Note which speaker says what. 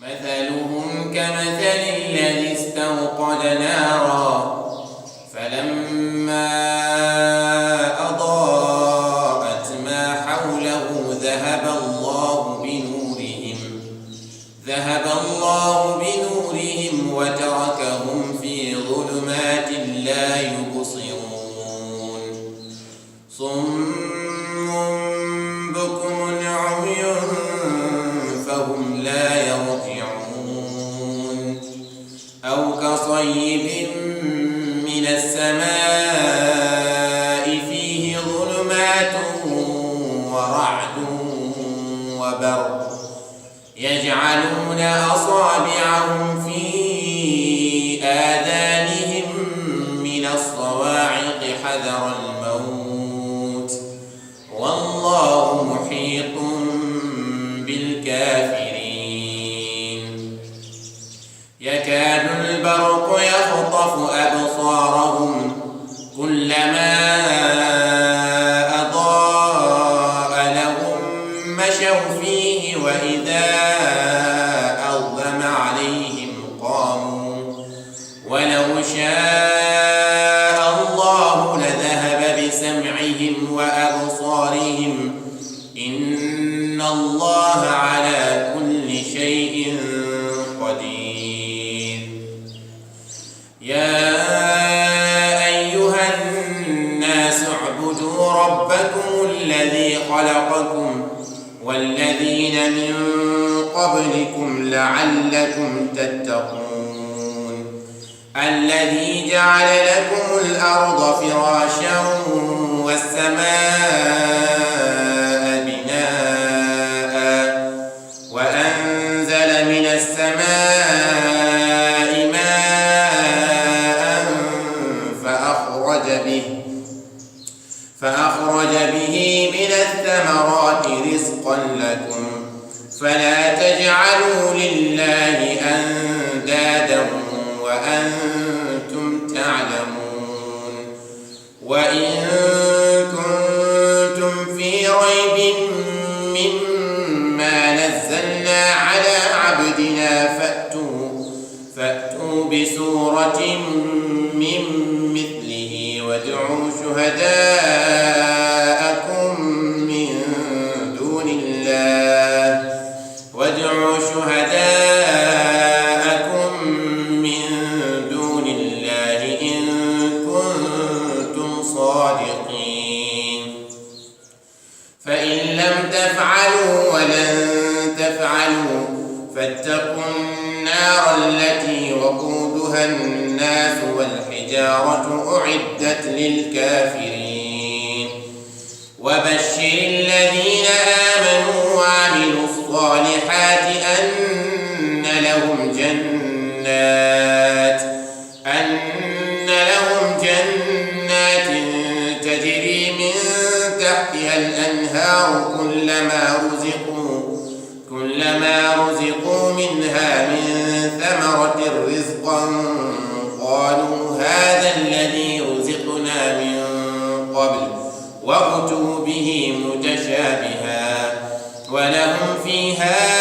Speaker 1: مثلهم كمثل الذي استوقد نارا فلما أضاءت ما حوله ذهب الله بنورهم وتركهم في ظلمات لا يبصرون صم بكم عمي فهم لا يرجعون أو كصيب من السماء فيه ظلمات ورعد وبرق يجعلون أصابعهم في آذانهم من الصواعق حذر الموت والله محيط بالكافرين يكاد البرق يخطف أبصارهم كلما أضاء لهم مشوا فيه وإذا أظلم عليهم قاموا ولو شاء الله لذهب بسمعهم وأبصارهم إن الله على كل شيء قدير يا أيها الناس اعبدوا ربكم الذي خلقكم والذين من قبلكم لعلكم تتقون الذي جعل لكم الأرض فراشا والسماء بناء وأنزل من السماء ماء فأخرج به من الثمرات رزقا لكم فلا تجعلوا لله أندادا وأنتم تعلمون وإن كنتم في ريب مما نزلنا على عبدنا فأتوا بسورة من مثله وادعوا شهداءكم من دون الله إن كنتم صادقين فإن لم تفعلوا ولن تفعلوا فاتقوا النار التي وقودها الناس والحجارة أعدت للكافرين وبشر الذين آمنوا وعملوا الصالحات أن لهم جنات تجري من تحتها الأنهار كلما رزقوا منها من ثمرة رزقا قالوا هذا الذي رزقنا من قبل وأتوا به متشابها ولهم فيها